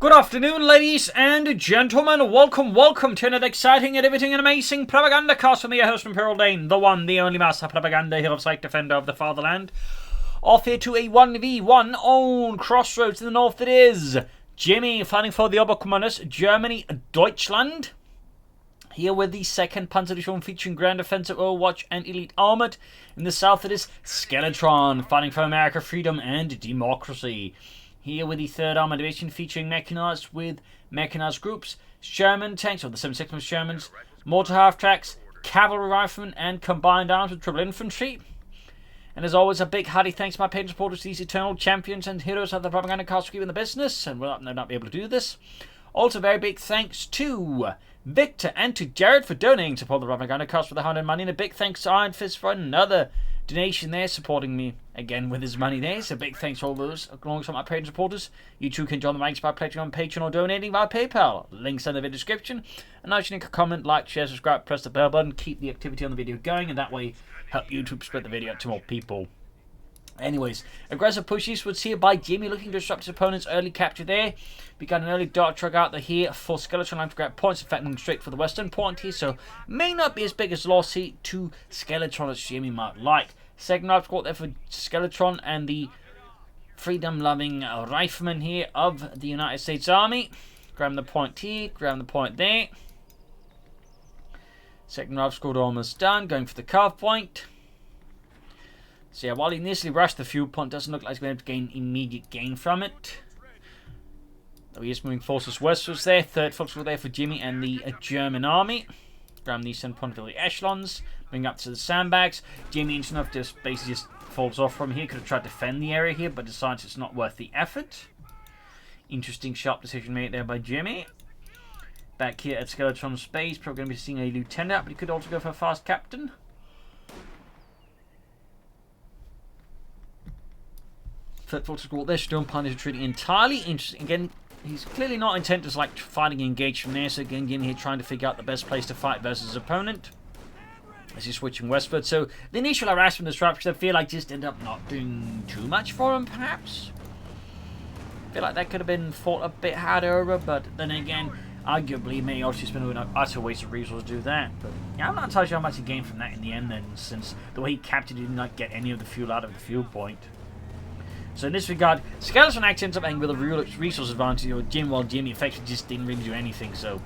Good afternoon, ladies and gentlemen. Welcome to another exciting, riveting, and amazing Propagandacast with me, your host, Imperial Dane, the one, the only master propaganda hero of sight, defender of the fatherland. Off here to a 1v1 on Crossroads in the north. It is Jimmy fighting for the Oberkommanders, Germany, Deutschland. Here with the 2nd Panzer Division featuring Grand Offensive, Overwatch and Elite Armored. In the south it is Skeletron fighting for America, Freedom and Democracy. Here with the 3rd Armored Division featuring Mechanized with Mechanized groups, Sherman tanks, or the 76th Shermans, mortar half-tracks, cavalry riflemen, and combined arms with triple infantry. And as always, a big hearty thanks to my patron supporters, these eternal champions and heroes of the Propagandacast for keeping the business, and will not be able to do this. Also, very big thanks to Victor and to Jared for donating to support the Propagandacast with $100 money, and a big thanks to Iron Fist for another donation there, supporting me again with his money there. So big thanks to all those alongside my Patreon supporters. You too can join the ranks by pledging on Patreon or donating via PayPal. Links in the video description. And now you can comment, like, share, subscribe, press the bell button, keep the activity on the video going, and that way help YouTube spread the video out to more people. Anyways, aggressive push eastwards here by Jimmy, looking to disrupt his opponent's early capture there. We got an early dart truck out there here for Skeletron line to grab points. In fact, moving straight for the western point here, so may not be as big as loss here to Skeletron as Jimmy might like. Second round squad there for Skeletron and the freedom-loving riflemen here of the United States Army. Grabbing the point here, grabbing the point there. Second round squad almost done, going for the carve point. So yeah, while he initially rushed the fuel point, doesn't look like he's going to gain immediate gain from it. Though he is moving forces westwards there. 3rd foot squad there for Jimmy and the German army. Grabbing the center point of the echelons. Moving up to the sandbags. Jimmy, interesting enough, just basically just falls off from here. Could have tried to defend the area here, but decides it's not worth the effort. Interesting, sharp decision made there by Jimmy. Back here at Skeletron Space, probably going to be seeing a lieutenant, but he could also go for a fast captain. Third foot squad there, Storm Pun is retreating entirely. Interesting. Again, he's clearly not intent to like fighting engaged from there, so again, Jimmy here trying to figure out the best place to fight versus his opponent. As he's switching westward, so the initial harassment disruption, I feel like just ended up not doing too much for him, perhaps. I feel like that could have been fought a bit harder, but then again, arguably, may also just been an utter waste of resources to do that. But yeah, I'm not entirely sure how much he gained from that in the end, then, since the way he captured, he did not get any of the fuel out of the fuel point. So in this regard, Skeleton actually ends up having with a real resource advantage, or while Jimmy effectively just didn't really do anything. So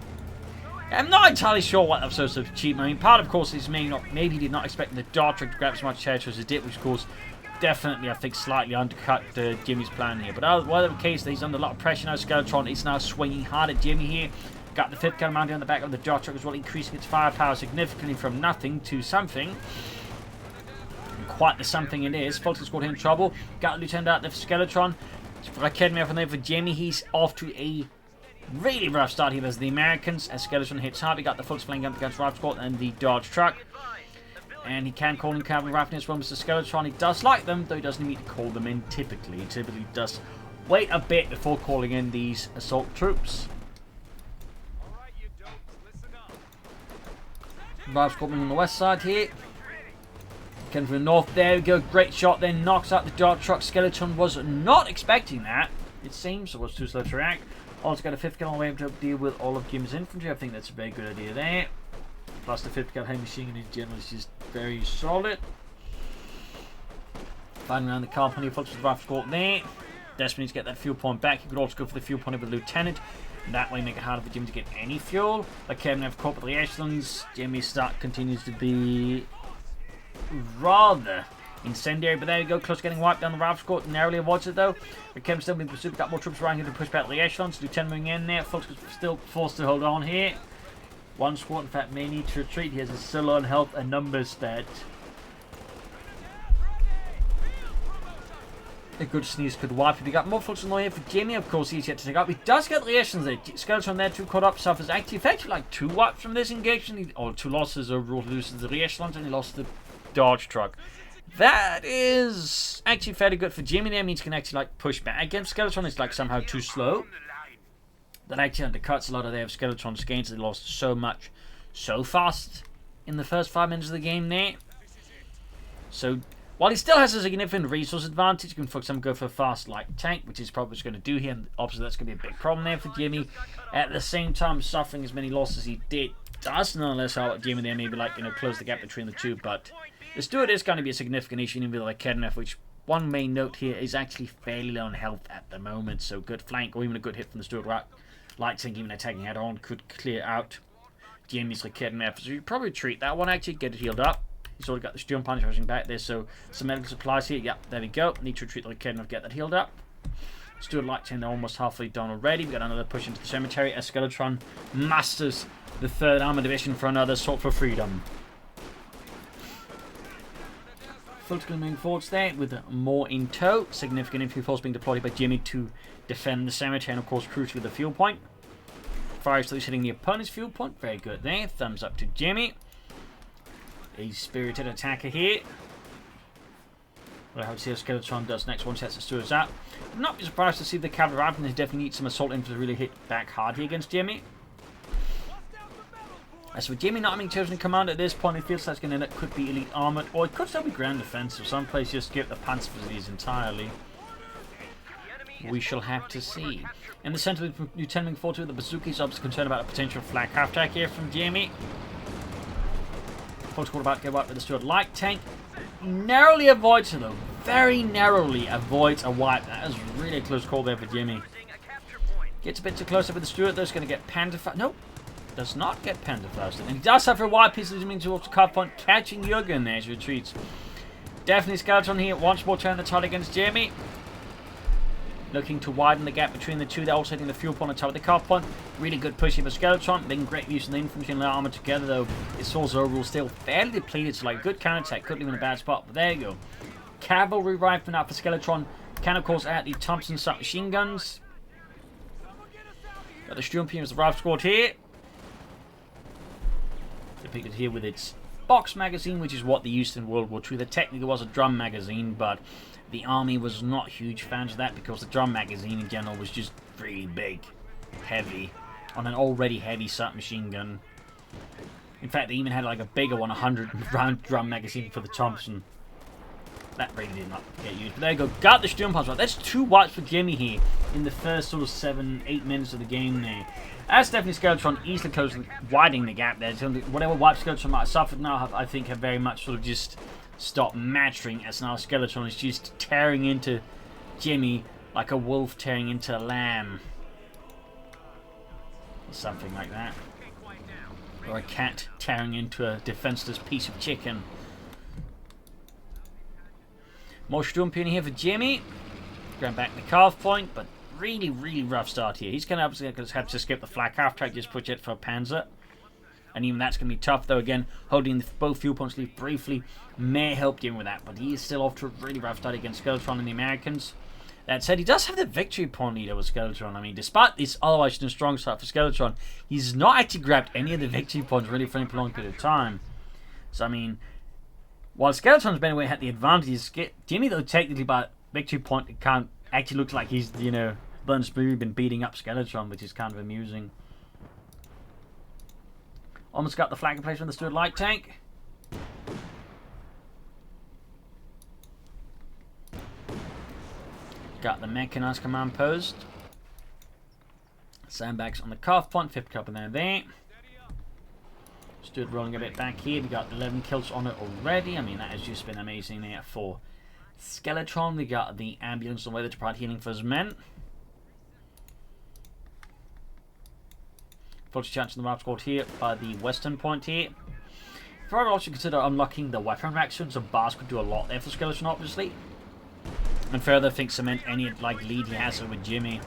I'm not entirely sure what that was so cheap. I mean, part of course is maybe he did not expect the dart trick to grab as much territory as it did, which of course definitely I think slightly undercut Jimmy's plan here. But whatever case, he's under a lot of pressure now. Skeletron is now swinging hard at Jimmy here. Got the 5th gun mounted on the back of the dart truck as well, increasing its firepower significantly from nothing to something. Quite the something it is. Folks squad in trouble. Got a lieutenant out there for Skeletron. Academy from there for Jimmy. He's off to a really rough start here as the Americans. As Skeletron hits hard, he got the folks flanking up against Rifle Squad and the Dodge truck. And he can call in cavalry riflemen as well, Mr. Skeletron. He does like them, though he doesn't need to call them in typically. He typically does wait a bit before calling in these assault troops. Rifle Squad on the west side here. Coming from the north, there we go, great shot, then knocks out the dart truck. Skeletron was not expecting that, it seems, so was too slow to react. Also got a 5th gun all the way up to deal with all of Jim's infantry. I think that's a very good idea there. Plus the 5th gun heavy machine gun in general is just very solid. Finding around the company, folks with the rifle squad there. Desperately to get that fuel point back. He could also go for the fuel point with the lieutenant. And that way make it harder for Jimmy to get any fuel. Like Kevin have caught with the echelons. Jimmy's start continues to be rather incendiary, but there you go, close getting wiped down the rifle squad, narrowly avoids it though. But Kevin still being pursued, got more troops around here to push back the echelons. Lieutenant moving in there, folks still forced to hold on here. One squad in fact may need to retreat. He has a still on health and numbers that a good sneeze could wipe him. We got more folks on the way here for Jimmy, of course he's yet to take up. He does get the echelons there. Skeletron there too caught up, suffers actually effectively like 2 wipes from this engagement, or 2 losses overall, loses the echelons and he lost the Dodge truck. That is actually fairly good for Jimmy there. Means he can actually like push back against Skeletron. It's like somehow too slow. That actually undercuts a lot of their Skeletron's gains. They lost so much so fast in the first 5 minutes of the game there. So While he still has a significant resource advantage, he can focus on go for a fast light tank, which is probably what he's going to do here, and obviously that's going to be a big problem there for Jimmy. At the same time, suffering as many losses as he did does nonetheless help Jimmy there, maybe like, close the gap between the two, but the Steward is going to be a significant issue in like Kednev, which one main note here is actually fairly low on health at the moment, so good flank or even a good hit from the Steward light tank, even attacking head on, could clear out Jimmy's Kednev. So you probably treat that one actually, get it healed up. He's already got the Steel Punch rushing back there, so some medical supplies here. Yep, there we go. Need to retreat the Kednev, get that healed up. Steward light tank, they're almost halfway done already. We got another push into the cemetery as Skeletron masters the 3rd Armored Division for another assault for freedom. Fulton moving forwards there with more in tow. Significant infantry force being deployed by Jimmy to defend the cemetery and of course crucially the fuel point. Fire still hitting the opponent's fuel point. Very good there. Thumbs up to Jimmy. A spirited attacker here. We'll have to see how Skeletron does next one sets the Stewards out. I'm not surprised to see the cavalry riflemen. They definitely need some assault infantry to really hit back hard here against Jimmy. As for Jimmy not having chosen command at this point, it feels like it's going to end up could be elite armored, or it could still be ground defensive. Some places just skip the panzer facilities entirely. We shall have to see. In the center, Lieutenant Fortu, the bazooka is obviously concerned about a potential flak half attack here from Jimmy. Protocol about to go up with the Steward light tank. Narrowly avoids it though. Very narrowly avoids a wipe. That is really a close call there for Jimmy. Gets a bit too close up with the Steward though. It's going to get Panda. Nope. Does not get Panda faster. And he does have a wipe piece of means towards the card point, catching Jürgen there as he retreats. Definitely Skeletron here. Once more turn the tide against Jimmy. Looking to widen the gap between the two. They're also hitting the fuel point on top of the card point. Really good pushing for Skeletron. Making great use of the infantry and the armor together though. His swords overall still fairly depleted, so like good counterattack. Could leave in a bad spot, but there you go. Cavalry rifle out for Skeletron. Can of course add the Thompson submachine guns. Got the Sturmpeter as the rifle squad here. Depicted here with its box magazine, which is what they used in World War II. There technically was a drum magazine, but the army was not huge fans of that because the drum magazine in general was just really big, heavy, on an already heavy submachine gun. In fact, they even had like a bigger one, 100-round drum magazine for the Thompson. That really did not get used. But there you go, got the Sturmpanzer right. That's 2 wipes for Jimmy here in the first sort of 7-8 minutes of the game there. That's definitely Skeletron easily closing, widening the gap there. Whatever wipes Skeletron might have suffered now, I think have very much sort of just stopped mattering, as now Skeletron is just tearing into Jimmy like a wolf tearing into a lamb. Or something like that. Or a cat tearing into a defenseless piece of chicken. More Sturmpeter here for Jimmy. Going back the carve point, but really, really rough start here. He's going to have to skip the flak half track, just push it for a Panzer. And even that's going to be tough, though. Again, holding both fuel points leave briefly may help him with that, but he is still off to a really rough start against Skeletron and the Americans. That said, he does have the victory point leader with Skeletron. I mean, despite this otherwise strong start for Skeletron, he's not actually grabbed any of the victory points really for any prolonged period of time. So, I mean, while Skeletron's been away had the advantage, Jimmy, though, technically by victory point, it can't actually look like he's, been beating up Skeletron, which is kind of amusing. Almost got the flag in place with the Steward light tank. Got the Mechanized command post. Sandbags on the calf point, 50 up and there. Steward rolling a bit back here. We got 11 kills on it already. I mean, that has just been amazing there for Skeletron. We got the ambulance on the way to provide healing for his men. Full chance in the map squad here by the western point here. If I would also consider unlocking the weapon reactions, so bars could do a lot there for Skeletron, obviously. And further, I think cement any lead he has with Jimmy.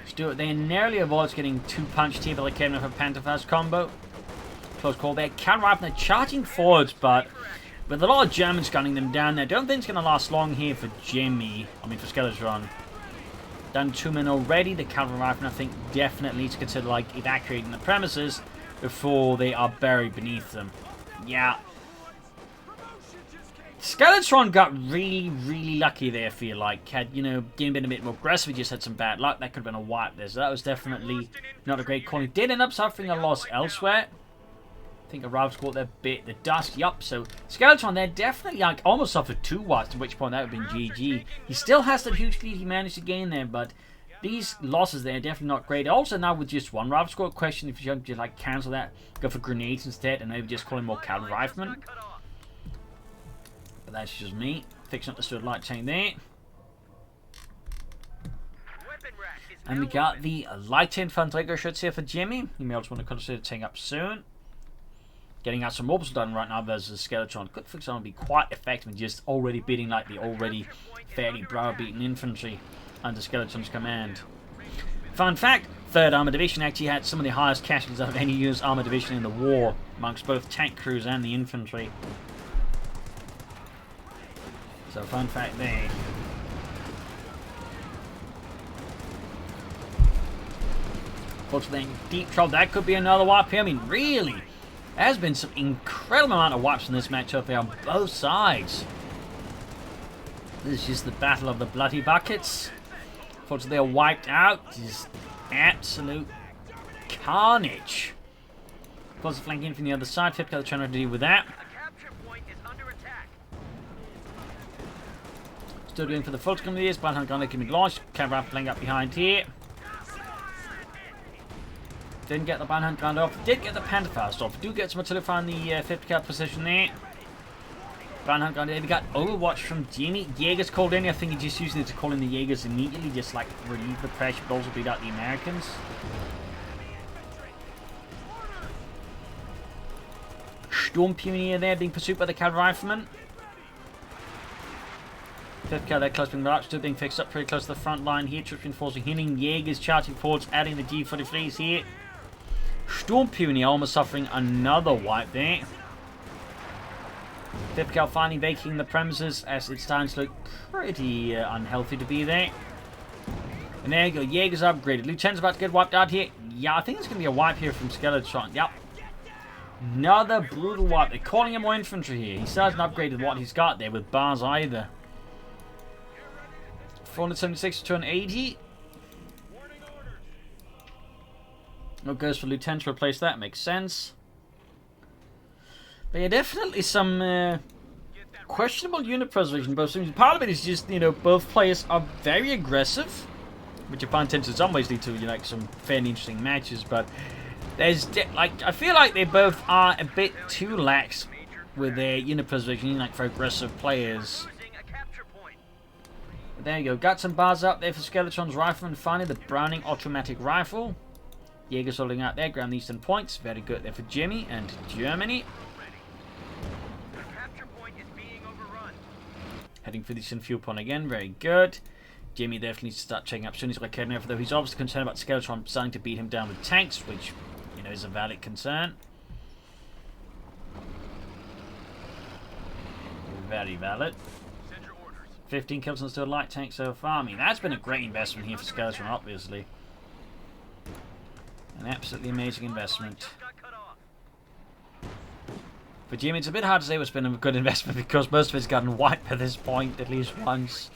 Stewart there narrowly avoids getting 2 punched here by the Kevin of a Pantherfast combo. Close call there. Counter-up, they're charging forwards, but with a lot of Germans gunning them down there, I don't think it's going to last long here for Jimmy. I mean, for Skeletron. Done 2 men already. The cavalry riflemen, I think, definitely need to consider evacuating the premises before they are buried beneath them. Yeah. Skeletron got really, really lucky there, I feel like. Had, been a bit more aggressive, he just had some bad luck. That could have been a wipe there. So that was definitely not a great call. He did end up suffering a loss elsewhere. think a Ralph's got their bit the dust. Yup, so Skeletron there definitely like almost suffered 2 wipes, at which point that would have been GG. He still has that huge lead he managed to gain there, but these losses there are definitely not great. Also now with just 1 Ralph's got a question if you just like cancel that, go for grenades instead, and maybe just call him more cavalry rifleman. But that's just me. Fixing up the sword light tank there. And we got the light infantry shirts here for Jimmy. You may also want to consider taking up soon. Getting out some orbs done right now versus Skeletron. Could for example be quite effective in just already beating like the already fairly browbeaten infantry under Skeletron's command. Fun fact, 3rd Armored Division actually had some of the highest casualties out of any US Armored Division in the war amongst both tank crews and the infantry. So fun fact there. Unfortunately, deep trouble. That could be another wipe here. I mean, really, there has been some incredible amount of wipes in this matchup there on both sides. This is just the battle of the bloody buckets. Unfortunately, they're wiped out. Just absolute carnage. Of course, flanking in from the other side. Fipka trying to deal with that. Still going for the full screen of these. Bloodhound gun can be launched. Camera playing up behind here. Didn't get the Banhunt gun off. Did get the Pantherfast off. Do get some artillery in the 50cal position there. Banhunt gun there. We got Overwatch from Jimmy. Jaegers called in. I think he just used it to call in the Jaegers immediately. Just like relieve the pressure, but also beat out the Americans. Storm Pioneer there being pursued by the cavalry rifleman. 5th cal there close being marched, still being fixed up pretty close to the front line here. Troops reinforcing, hitting Jaegers, charging forwards, adding the G43s here. Storm Pioneer almost suffering another wipe there. 5th cal finally vacating the premises as it's starting to look pretty unhealthy to be there. And there you go, Jaegers upgraded. Lieutenant's about to get wiped out here. Yeah, I think it's going to be a wipe here from Skeletron. Yep. Another brutal wipe. They're calling him more infantry here. He still hasn't upgraded what he's got there with bars either. 476 to 280. No goes for Lieutenant to replace that. Makes sense. But yeah, definitely some questionable unit preservation. Both teams. Part of it is just, you know, both players are very aggressive, which I find tends to in some ways lead to, you know, like some fairly interesting matches. But there's like I feel like they both are a bit too lax with their unit preservation, like for aggressive players. But there you go. Got some bars up there for Skeletron's rifleman. Finally, the Browning automatic rifle. Jaegers holding out there, ground eastern points. Very good there for Jimmy and Germany. Heading for the eastern fuel point again. Very good. Jimmy definitely needs to start checking up soon. He's got a Kedner, though he's obviously concerned about Skeletron starting to beat him down with tanks, which, you know, is a valid concern. Very valid. 15 kills on still light tank so far. I mean, that's been a great investment here for Skeletron, obviously. An absolutely amazing investment. For Jimmy, it's a bit hard to say what's been a good investment because most of it's gotten wiped at this point, at least once.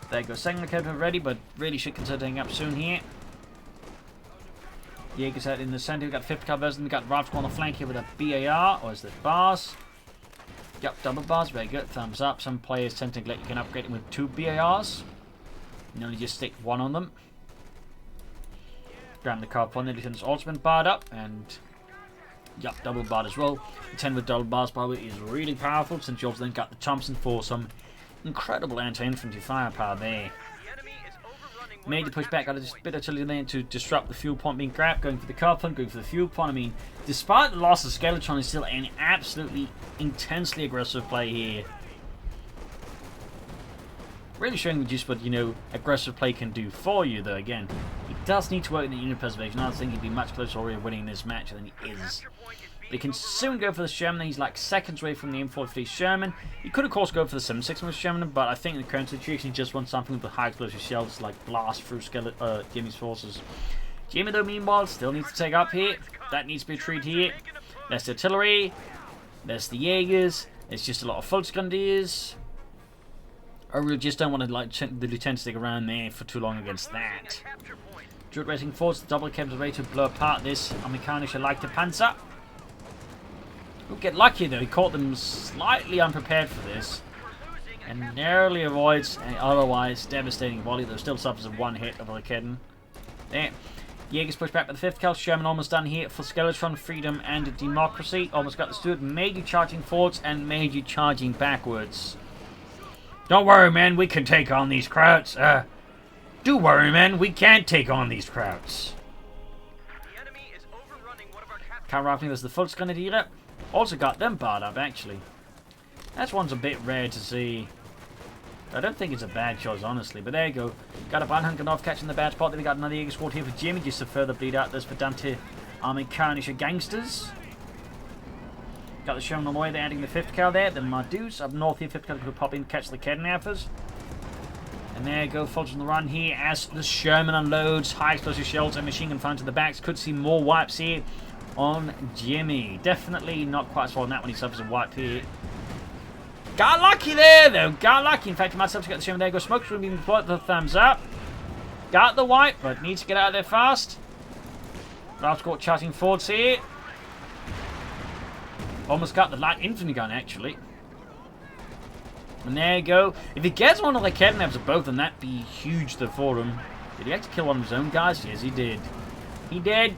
There you go, second locomotive ready, but really should consider taking up soon here. Jaegers out in the center, we've got 5th cal version, we've got Ralph on the flank here with a BAR, or is that bars? Yep, double bars, very good, thumbs up. Some players tend to let you can upgrade them with 2 BARs. And only just stick 1 on them. Grab the car upon the Lieutenant's also been barred up, and yep, double barred as well. The 10 with double bars power is really powerful, since you also then got the Thompson for some incredible anti-infantry firepower there. Made the push back, got a bit of artillery there to disrupt the fuel point being grabbed, going for the car plant, going for the fuel point. I mean, despite the loss of Skeletron, is still an absolutely intensely aggressive play here. Really showing just what, you know, aggressive play can do for you, though. Again, he does need to work in the unit preservation. I think he'd be much closer already winning this match than he is. But he can soon go for the Sherman. He's like seconds away from the M43 Sherman. He could, of course, go for the 7.6 Sherman, but I think in the current situation he just wants something with high explosive shells to, like, blast through Jimmy's forces. Jimmy, though, meanwhile, still needs to take up here. That needs to be a treat here. There's the artillery. There's the Jaegers. There's just a lot of Volksgrenadiers. I really just don't want to, like, the Lieutenant stick around there for too long against that. Drug racing force, the double cams are ready to blow apart this Mechanized like the Panzer. We'll get lucky though, he caught them slightly unprepared for this. And narrowly avoids an otherwise devastating volley, though still suffers of one hit of a Kedden. There. Jaeger's pushed back by the 5th kill. Sherman almost done here for Skeletron, Freedom and Democracy. Almost got the Steward. Major charging forwards and Major charging backwards. Don't worry, man. We can take on these crowds. Do worry, man. We can't take on these crowds. The enemy is overrunning one of our Can't rifling there's the Volksgrenadiere. Also got them barred up, actually. That one's a bit rare to see. I don't think it's a bad choice, honestly, but there you go. Got a Banhunken off catching the bad spot. Then we got another Jaeger squad here for Jimmy, just to further bleed out this Verdamte Amerikanische Gangsters. Got the Sherman on the way, they're adding the 5th cal there. Then Mardus up north here, 5th cal could pop in, catch the Kednappers. And there you go, Fulton on the run here as the Sherman unloads high explosive shells and machine gun fire to the backs. Could see more wipes here on Jimmy. Definitely not quite as well on that when he suffers a wipe here. Got lucky there, though. Got lucky. In fact, he might have to get the Sherman. There you go. Smoke's room being deployed. The thumbs up. Got the wipe, but needs to get out of there fast. Ralph's got charging forwards here. Almost got the light infantry gun, actually. And there you go. If he gets one of the Kednaps of both, then that'd be huge for him. Did he actually kill one of his own guys? Yes, he did. He did.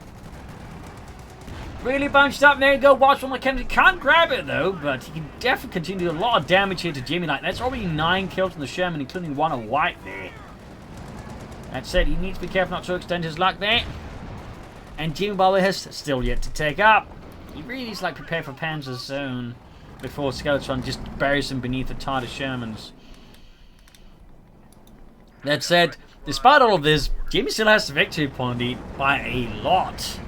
Really bunched up. There you go. Watch from the Kennedy. Can't grab it though, but he can definitely continue to do a lot of damage here to Jimmy. Like that's already 9 kills from the Sherman, including one of White there. That said, he needs to be careful not to extend his luck there. And Jimmy Bauer has still yet to take up. He really needs to like prepare for Panzer's zone before Skeletron just buries him beneath the tide of Shermans. That said, despite all of this, Jimmy still has the victory point by a lot.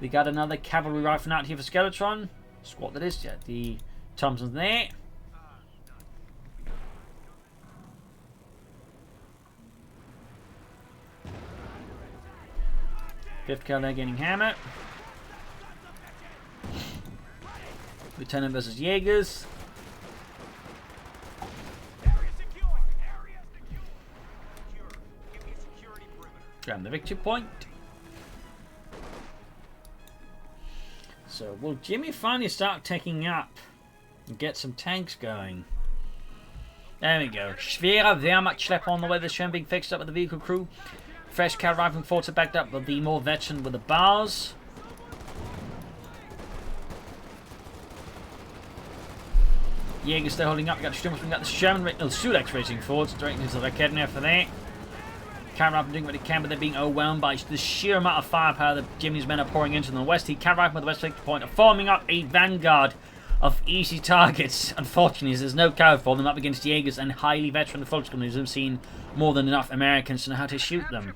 We got another cavalry rifle out here for Skeletron. Squad that is, yeah. The Thompson's there. Fifth cal there getting hammered. Lieutenant versus Jaegers. Grab the victory point. So, will Jimmy finally start taking up and get some tanks going? There we go. Schwerer Wehrmachtschlepper on the way. The Sherman being fixed up with the vehicle crew. Fresh cal rifle forts are backed up with the more veteran with the bars. Jaeger's still holding up. We got the Sturmers, we got the Sherman, Sudex racing forwards, directly into the Raketner for that. Cal rifle doing what they can, but they're being overwhelmed by the sheer amount of firepower that Jimmy's men are pouring into the west. He cal rifle with the west victory point, forming up a vanguard of easy targets. Unfortunately, there's no cover for them up against Jaegers and highly veteran Volksgrenadiers who've seen more than enough Americans to know how to shoot them.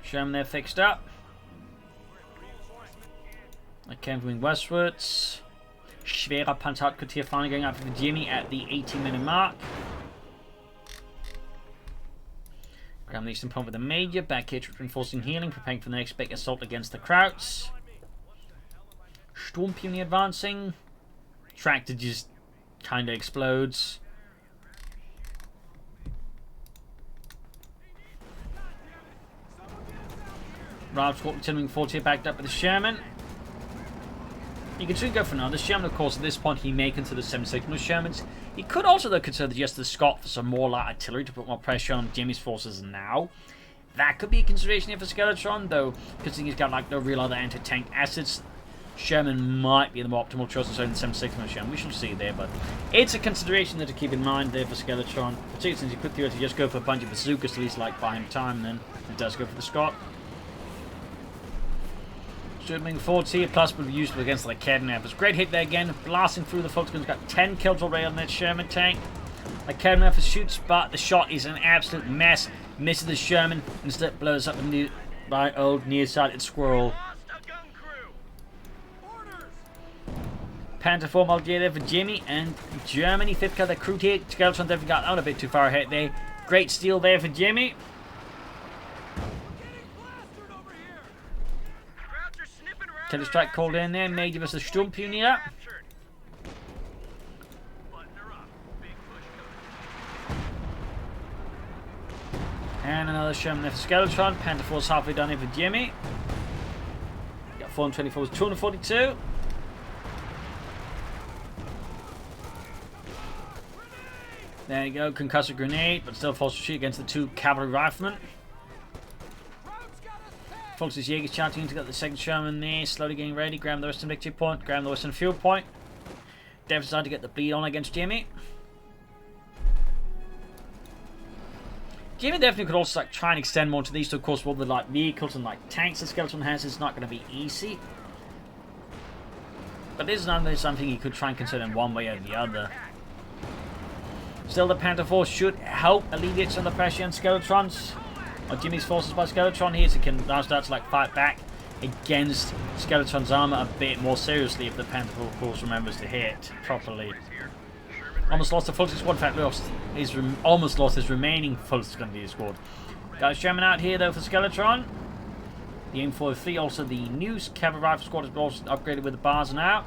Sherman there fixed up. I came moving westwards. Schwerer Panzerhauptquartier finally going up for Jimmy at the 18-minute mark. Graham the eastern point with the major. Back here reinforcing healing, preparing for the next big assault against the Krauts. Sturmpeony advancing. Tractor just kind of explodes. Ralph's continuing forward here, backed up with the Sherman. You can soon go for another Sherman, of course. At this point, he may consider 7-6 more Shermans. He could also, though, consider just the Scott for some more light artillery to put more pressure on Jimmy's forces now. That could be a consideration here for Skeletron, though, because he's got like no real other anti-tank assets. Sherman might be the more optimal choice of the 7-6 more Sherman. We shall see there, but it's a consideration there to keep in mind there for Skeletron. Particularly since he could theoretically just go for a bunch of bazookas to at least like buy him time, and then it does go for the Scott. Moving forwards here, plus will be useful against the Kednappers. Great hit there again, blasting through the Volksguns. Got 10 kills already on that Sherman tank. The Kednapper shoots, but the shot is an absolute mess. Misses the Sherman, instead blows up by old nearsighted squirrel. Panther 4 Moldier there for Jimmy, and Germany, 5th cal, their crew here. Skeletron definitely got out a bit too far ahead there. Great steal there for Jimmy. Killer strike called in there. Major versus Sturmpionier. And another Sherman there for Skeletron. Panther Force halfway done here for Jimmy. Got 424 with 242. There you go, concussive grenade, but still forced to shoot against the 2 cavalry riflemen. Fox's Jaeger's charging in to get the second Sherman there, slowly getting ready, grab the western victory point, grab the western fuel point. Dev decided to get the bleed on against Jimmy. Jimmy definitely could also like try and extend more to these, so of course all the like vehicles and like tanks that Skeleton has is not going to be easy. But this is not something he could try and consider in one way or the other. Still, the Panther Force should help alleviate some of the pressure on Skeletrons. Or Jimmy's forces by Skeletron here, so he can now start to like fight back against Skeletron's armor a bit more seriously if the Panther Force remembers to hit properly. Almost lost the full squad, in fact, almost lost his remaining full squad. Got a Sherman out here though for Skeletron. The aim for 3, also the new cavalry rifle squad is also upgraded with the bars now.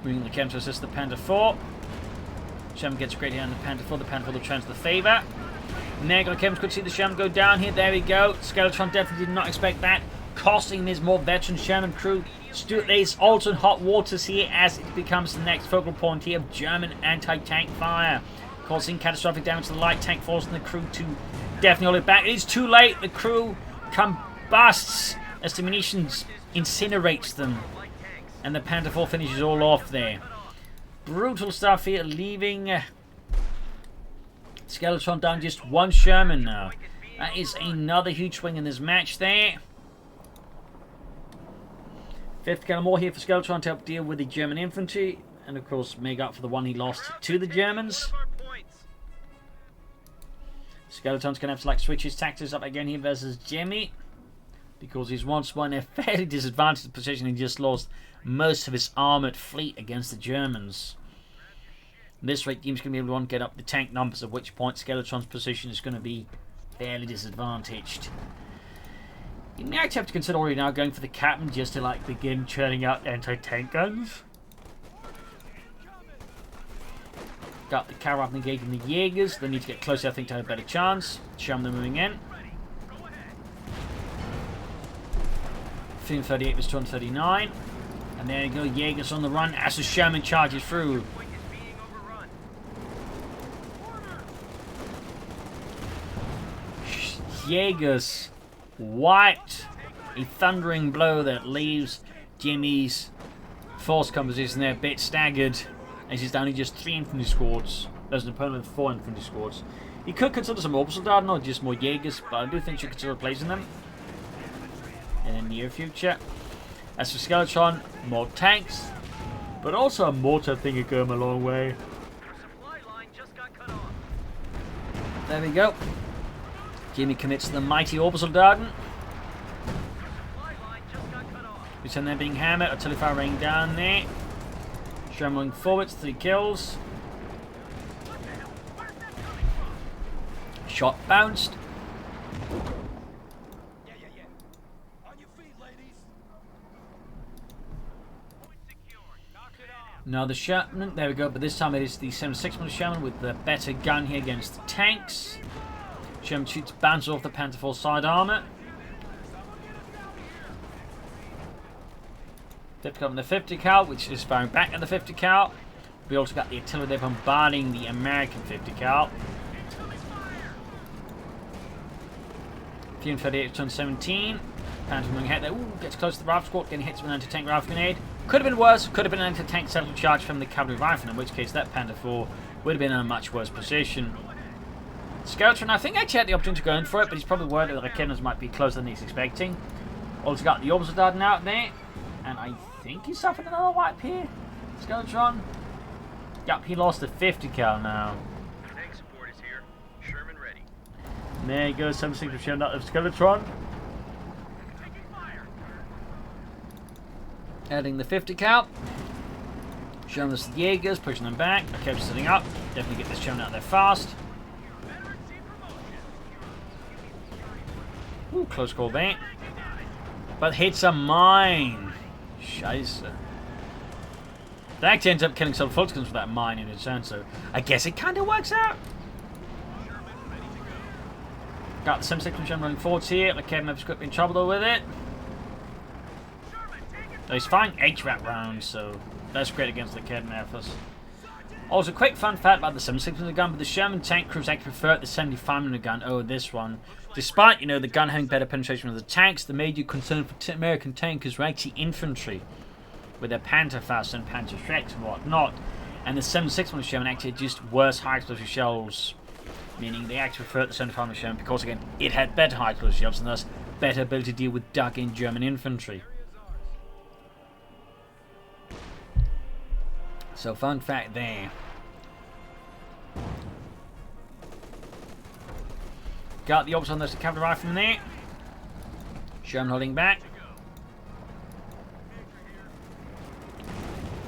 Bringing the chem to assist the Panther 4. Sherman gets a great hit on the Panther 4. The Panther 4 returns to the favour. Negative Chems could see the Sherman go down here. There we go. Skeletron definitely did not expect that. Costing his more veteran Sherman crew. Stuart is also in hot waters here as it becomes the next focal point here of German anti-tank fire. Causing catastrophic damage to the light tank, forcing the crew to definitely hold it back. It is too late. The crew combusts as the munitions incinerates them. And the Panther 4 finishes all off there. Brutal stuff here, leaving Skeletron down just 1 Sherman now. That is another huge swing in this match there. 5th kill more here for Skeletron to help deal with the German infantry. And of course make up for the one he lost to the Germans. Skeletron's going to have to like switch his tactics up again here versus Jimmy. Because he's once more in a fairly disadvantaged position. He just lost most of his armoured fleet against the Germans. At this rate, team's going to be able to get up the tank numbers, at which point Skeletron's position is going to be fairly disadvantaged. You may actually have to consider already now going for the captain just to like begin churning out anti-tank guns. Got the cavalry engaging the Jaegers. They need to get closer, I think, to have a better chance. Show them they're moving in. 38 was 239. And there you go, Jaegers on the run as the Sherman charges through. Jaegers wiped a thundering blow that leaves Jimmy's force composition there a bit staggered as he's down to just 3 infantry squads. There's an opponent with 4 infantry squads. He could consider some orbital dart, not just more Jaegers, but I do think you should consider replacing them in the near future. As for Skeletron, more tanks, but also a mortar thing could go him a long way. There we go. Jimmy commits to the mighty orbital Darden. Return there being hammered, artillery fire raining down there. Sherman forwards, 3 kills. Shot bounced. Now the Sherman, there we go, but this time it is the 76mm Sherman with the better gun here against the tanks. Sherman shoots, bounces off the Panther 4 side armor. They've got the 50 cal, which is firing back at the 50 cal. We also got the artillery there bombarding the American 50 cal. 38 turn 17. Panther moving ahead there. Ooh, gets close to the rifle squad, getting hit with an anti-tank rifle grenade. Could have been worse. Could have been an anti-tank settle charge from the cavalry rifle, in which case that Panther 4 would have been in a much worse position. Skeletron, I think, actually had the opportunity to go in for it, but he's probably worried that the cannons might be closer than he's expecting. Also got the orbital Darden out there, and I think he suffered another wipe here. Skeletron. Yep, he lost the 50 cal now. Tank support is here. Sherman ready. And there he goes, 76 Sherman out of Skeletron. Adding the 50 cal. Sherman with the Jaegers, pushing them back. Okay, setting up. Definitely get this Sherman out there fast. Ooh, close call there. But hits a mine. Scheiße. That actually ends up killing some Fultons for that mine in its turn, so I guess it kind of works out. Got the 76 machine running forwards here. The Kevin could be in trouble though with it. So he's firing HVAC rounds, so that's great against the Kevin Memphis. Also, quick fun fact about the 76mm gun, but the Sherman tank crews actually prefer the 75mm gun over this one. Despite, you know, the gun having better penetration with the tanks, the major concern for American tankers were actually infantry, with their Pantherfaust and Panther Shreks and whatnot. And the 76mm Sherman actually had just worse high explosive shells, meaning they actually preferred the 75mm Sherman because, again, it had better high explosive shells and thus better ability to deal with dug-in German infantry. So, fun fact there. Got the opposite on this cavalry rifleman there. Sherman holding back.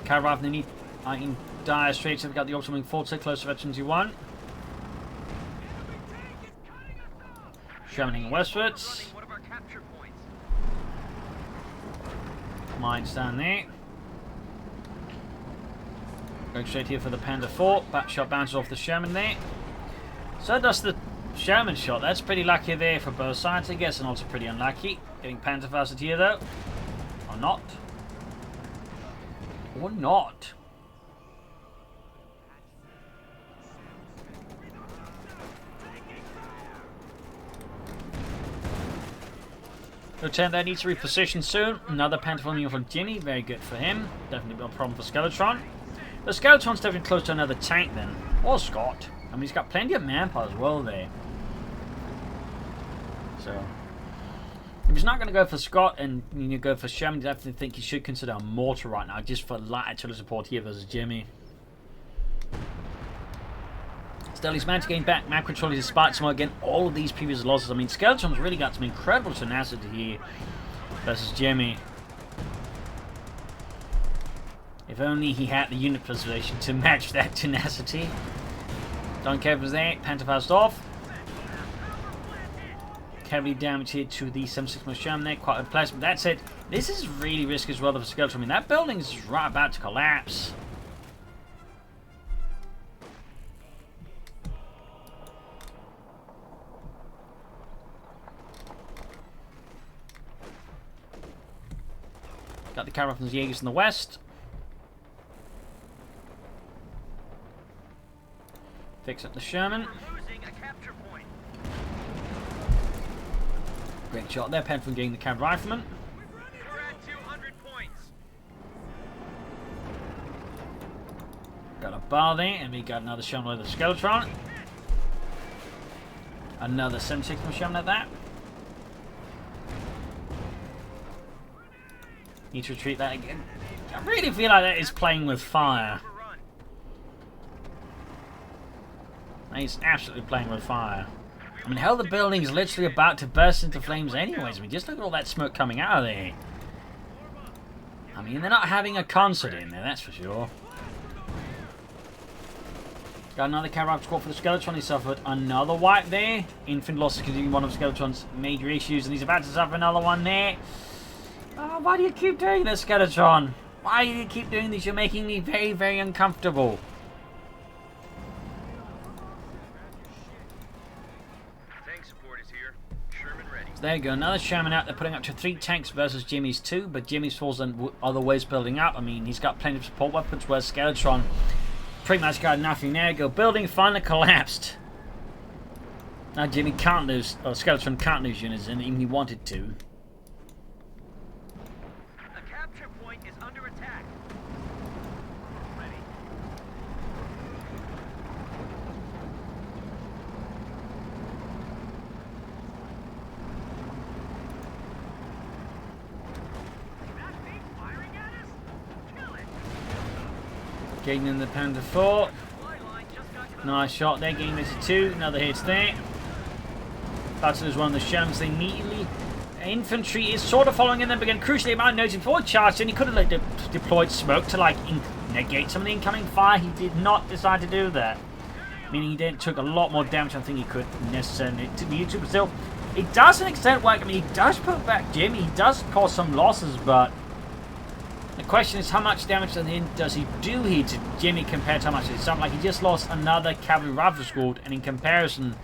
Cavalry rifleman need in dire straits. They've got the opposite moving forward, so close to veterans you want. Sherman heading westwards. Mines down there. Going straight here for the Panda 4. Back shot bounces off the Sherman there. So does the Sherman shot. That's pretty lucky there for both sides, I guess, and also pretty unlucky. Getting Panther fausted here though. Or not. Or not. Lieutenant there needs to reposition soon. Another Panther from Jimmy. Very good for him. Definitely a problem for Skeletron. The Skeletron's definitely close to another tank then. Or Scott. I mean, he's got plenty of manpower as well there. So, if he's not going to go for Scott and go for Sherman, I definitely think he should consider a mortar right now, just for light artillery support here versus Jimmy. Still, he's managed to gain back map control despite some, again, all of these previous losses. I mean, Skeletron's really got some incredible tenacity here versus Jimmy. If only he had the unit preservation to match that tenacity. Don't care if it's there. Pantherfaust off. Heavily damage here to the 76mm Sherman there. Quite unpleasant. But that's it. This is really risky as well for Skeletron. I mean, that building is right about to collapse. Got the cavalry from the Jaegers in the west. Fix up the Sherman. Great shot there, Pen from getting the cavalry rifleman. Got a bar there, and we got another Sherman with the Skeletron. Another 76mm Sherman at that. Need to retreat that again. I really feel like that is playing with fire. He's absolutely playing with fire. I mean, hell, the building is literally about to burst into flames anyways. I mean, just look at all that smoke coming out of there. I mean, they're not having a concert in there, that's for sure. Got another cavalry squad for the Skeletron. He suffered another wipe there. Infant losses continuing one of Skeletron's major issues, and he's about to suffer another one there. Oh, why do you keep doing this, Skeletron? Why do you keep doing this? You're making me very, very uncomfortable. There you go, another Sherman out there putting up to 3 tanks versus Jimmy's 2, but Jimmy's falls in other ways building up. I mean, he's got plenty of support weapons, whereas Skeletron pretty much got nothing. There you go, building finally collapsed. Now Jimmy can't lose, or Skeletron can't lose units, and even he wanted to. A capture point is under attack. Ready. Getting in the Panda 4. Nice shot there, getting this 2. Another hit there. That's one of the Shermans immediately. Infantry is sort of following in them, but again, crucially, I noticed before he charged in, he could have like deployed smoke to like negate some of the incoming fire. He did not decide to do that. Meaning he didn't took a lot more damage than I think he could necessarily to the YouTube. But still, it does to an extent work. I mean, he does put back Jimmy. He does cause some losses, but the question is how much damage does he do here to Jimmy compared to how much it's something like he just lost another cavalry rifle squad, and in comparison,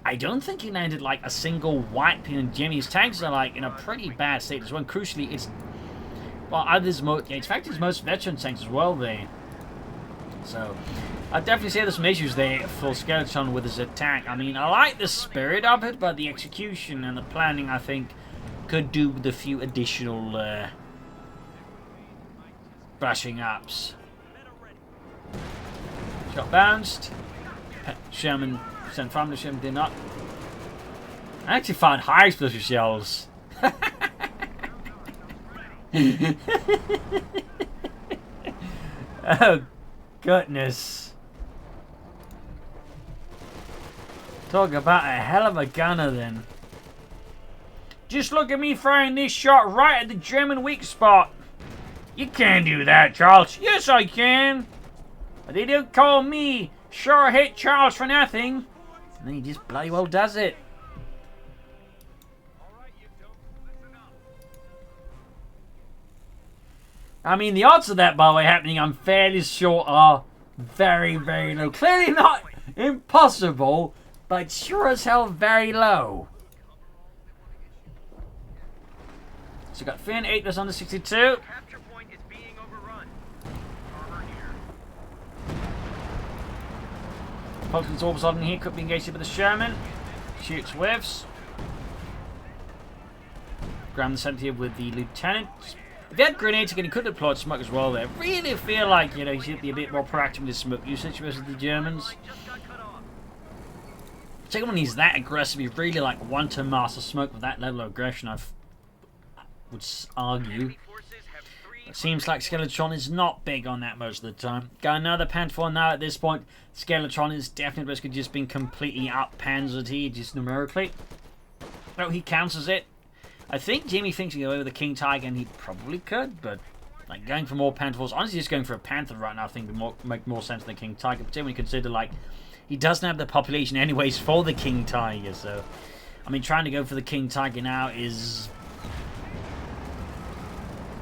I don't think he landed like a single white pin, and Jimmy's tanks are like in a pretty bad state as well. And crucially, it's well, in fact, his most veteran tanks as well there. So I'd definitely say there's some issues there for Skeletron with his attack. I mean, I like the spirit of it, but the execution and the planning, I think, could do with a few additional brushing ups. Shot bounced. Sherman sent from the Sherman did not. I actually found high explosive shells. Oh goodness. Talk about a hell of a gunner then. Just look at me firing this shot right at the German weak spot. You can't do that, Charles. Yes, I can. But they don't call me Sure Hit Charles for nothing. And then he just bloody well does it. I mean, the odds of that, by the way, happening, I'm fairly sure are very, very low. Clearly not impossible, but sure as hell very low. So we've got Finn, 8 that's under 62. Capture point is being overrun. Armor here. Falcon's all of a sudden here, could be engaged with the Sherman. Shoots whiffs. Grab the center here with the Lieutenant. If he had grenades again, he could have deployed smoke as well there. Really feel like, you know, he should be a bit more proactive with his smoke usage versus the Germans. Particularly when he's that aggressive, he really like want to master smoke with that level of aggression, I would argue. It seems like Skeletron is not big on that most of the time. Got another Panther now at this point. Skeletron is definitely basically just been completely out-panzered here, just numerically. No, he counters it. I think Jimmy thinks he can go over the King Tiger, and he probably could, but like going for more Panthers, honestly just going for a Panther right now I think would make more sense than the King Tiger, particularly when you consider like he doesn't have the population anyways for the King Tiger, so I mean trying to go for the King Tiger now is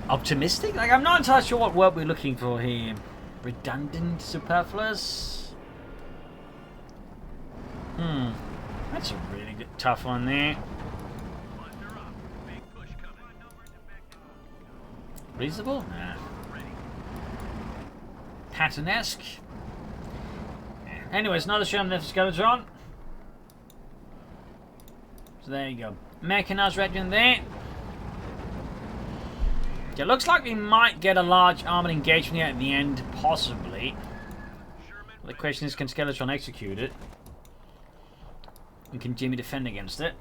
optimistic? Like I'm not entirely sure what word we're looking for here. Redundant? Superfluous? That's a really good, tough one there. Reasonable? Nah. Pattern-esque. Anyways, another Sherman there for Skeletron. So there you go. Mechanized regiment there. Okay, looks like we might get a large armored engagement here at the end, possibly. The question is, can Skeletron execute it? And can Jimmy defend against it?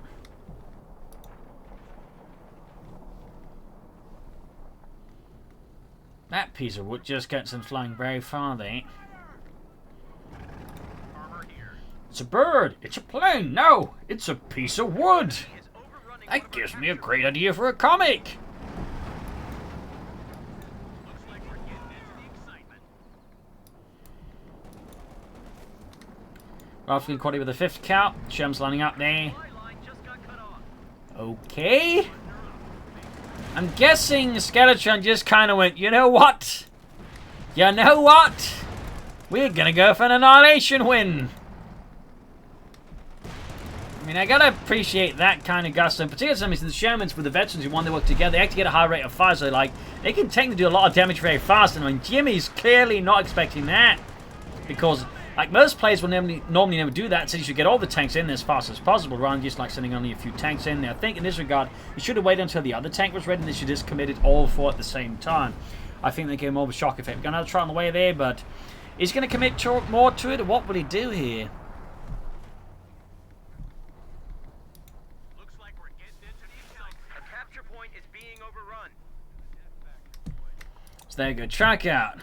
That piece of wood just gets them flying very far there. It's a bird! It's a plane! No! It's a piece of wood! That gives me a great idea for a comic! Roughly quality with the 5th count. Sherm's lining up there. Okay. I'm guessing Skeletron just kind of went, you know what? You know what? We're going to go for an annihilation win. I mean, I got to appreciate that kind of gusto. Particularly the Shermans with the veterans who want to work together. They actually get a high rate of fire, so like, they can technically do a lot of damage very fast. And I mean, Jimmy's clearly not expecting that. Because, like, most players will normally never do that, so you should get all the tanks in there as fast as possible, rather than just, like, sending only a few tanks in there. I think, in this regard, you should have waited until the other tank was ready, and they should just commit it all four at the same time. I think they gave more of a shock effect. We've got another try on the way there, but he's going to commit more to it, or what will he do here? Looks like we're getting into the account. A capture point is being overrun. So there you go, track out.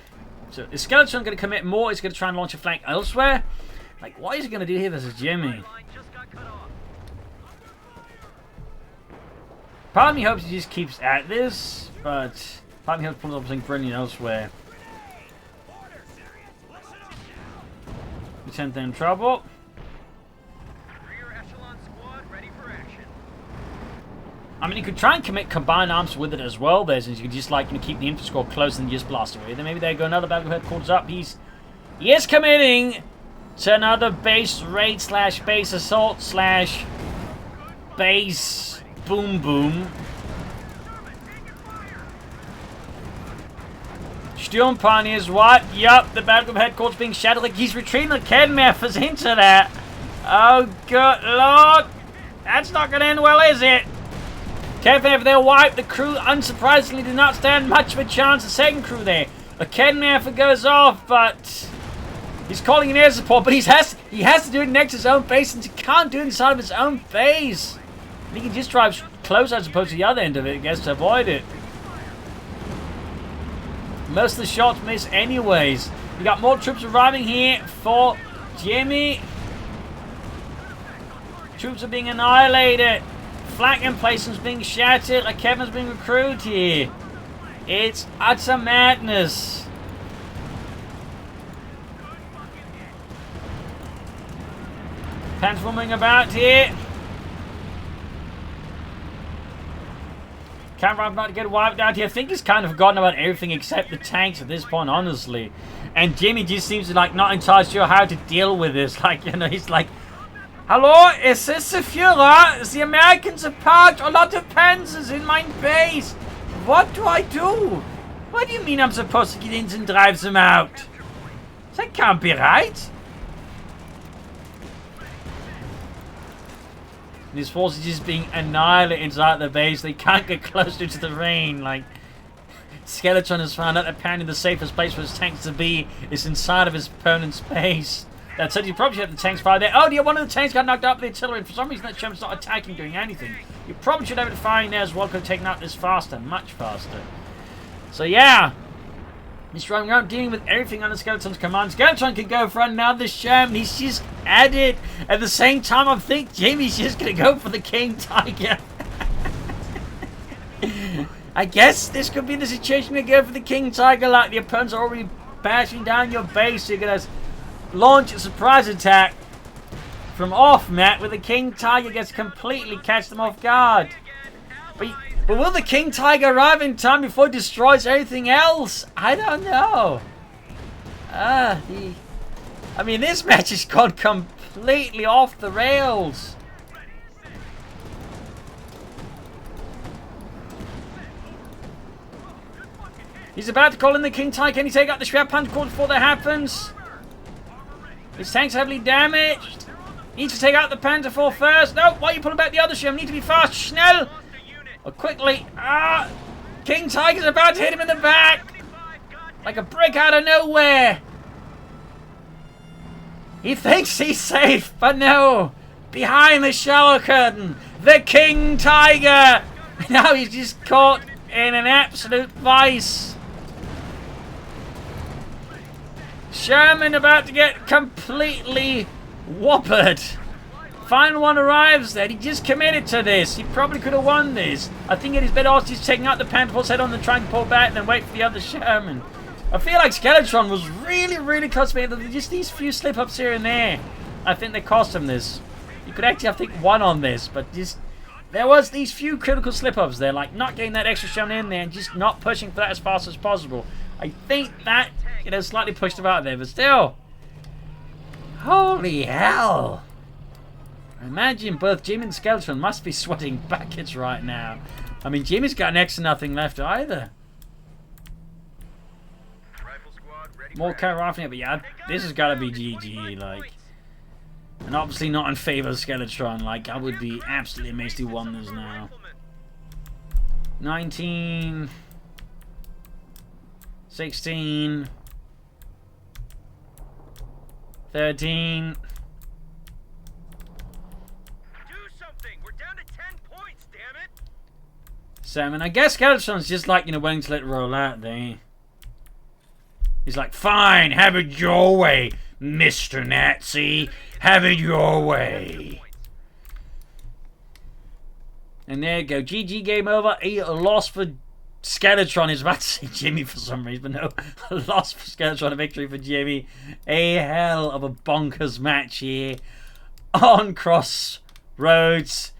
So is Skeletron going to commit more? He's going to try and launch a flank elsewhere? Like, what is he going to do here versus Jimmy? Part of me hopes he just keeps at this, but part of me hopes he pulls up something brilliant elsewhere. Lieutenant in trouble. Rear echelon squad ready for action. I mean, you could try and commit combined arms with it as well. There's, you could just like keep the infantry squad close and just blast away. Then maybe there you go, another battle headquarters up. He is committing to another base raid slash base assault slash base boom boom. Sturm Pioneers, what? Yup, the Battle headquarters being shattered like he's retreating. The Kidnappers into that. Oh, good lord. That's not going to end well, is it? Kevin, if they're wiped, the crew unsurprisingly do not stand much of a chance. The second crew there. A Kidnapper goes off, but he's calling in air support, but he has to do it next to his own base, and he can't do it inside of his own base. And he can just drive close as opposed to the other end of it, I guess, to avoid it. Most of the shots miss anyways. We got more troops arriving here for Jimmy. Troops are being annihilated. Flank emplacements being shattered. Like Kevin's being recruited here. It's utter madness. Pants roaming about here. Cameron about to get wiped out here. I think he's kind of forgotten about everything except the tanks at this point, honestly. And Jimmy just seems to like not entirely sure how to deal with this. Like, you know, he's like, "Hello, is this the Führer? The Americans have parked a lot of panzers in my base. What do I do? What do you mean I'm supposed to get in and drive them out? That can't be right." And his forces just being annihilated inside the base. They can't get closer to the rain. Like, Skeletron has found out apparently the safest place for his tanks to be is inside of his opponent's base. That said, you probably should have the tanks fire there. Oh dear, one of the tanks got knocked out by the artillery. And for some reason, that Sherman's not attacking, doing anything. You probably should have it firing there as well. Could have taken out this faster, much faster. So yeah, he's running around dealing with everything under Skeletron's command. Skeletron can go for another Sherman. He's just at it. At the same time, I think Jamie's just going to go for the King Tiger. I guess this could be the situation to go for the King Tiger. Like the opponents are already bashing down your base. You're going to launch a surprise attack from off mat where the King Tiger gets completely catch them off guard. But will the King Tiger arrive in time before it destroys everything else? I don't know. I mean, this match has gone completely off the rails. He's about to call in the King Tiger. Can he take out the Schwer Punch Cord before that happens? His tank's heavily damaged. Needs to take out the Panzer IV first. No, why are you pulling back the other ship? Need to be fast. Schnell. Or quickly. King Tiger's about to hit him in the back. Like a brick out of nowhere. He thinks he's safe, but no. Behind the shower curtain, the King Tiger. Now he's just caught in an absolute vice. Sherman about to get completely whoppered. Final one arrives there. He just committed to this. He probably could have won this. I think it is better off just taking out the Panther's head on and trying to pull back and then wait for the other Sherman. I feel like Skeletron was really, really close to me. Just these few slip-ups here and there. I think they cost him this. You could actually, I think, won on this, but just there was these few critical slip-ups there, like not getting that extra Sherman in there and just not pushing for that as fast as possible. I think that, you know, slightly pushed him out there, but still. Holy hell. I imagine both Jim and Skeletron must be sweating buckets right now. I mean, Jimmy's got next to nothing left either. More car rifling, but yeah, this has got to be GG, like. And obviously not in favor of Skeletron, like, I would be absolutely amazed he won this now. 19... 16... 13... 7. I guess Skeletron's just like, you know, waiting to let it roll out there. He's like, fine, have it your way, Mr. Nazi. Have it your way. And there you go. GG, game over. A loss for Skeletron. He's about to say Jimmy for some reason, but no. A loss for Skeletron, a victory for Jimmy. A hell of a bonkers match here on Crossroads.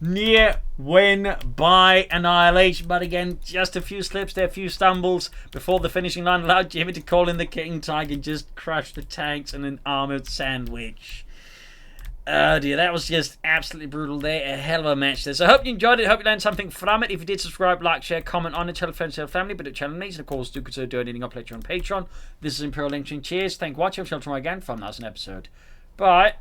near win by annihilation. But again, just a few slips there, a few stumbles before the finishing line allowed Jimmy to call in the King Tiger, just crush the tanks and an armored sandwich. Oh dear, that was just absolutely brutal there. A hell of a match there. So I hope you enjoyed it. Hope you learned something from it. If you did, subscribe, like, share, comment on it. Tell friends, tell family, but the channel needs. And of course, do consider donating up later on Patreon. This is Imperial Lynching. Cheers. Thank you for watching. I'll see you tomorrow again for another episode. Bye.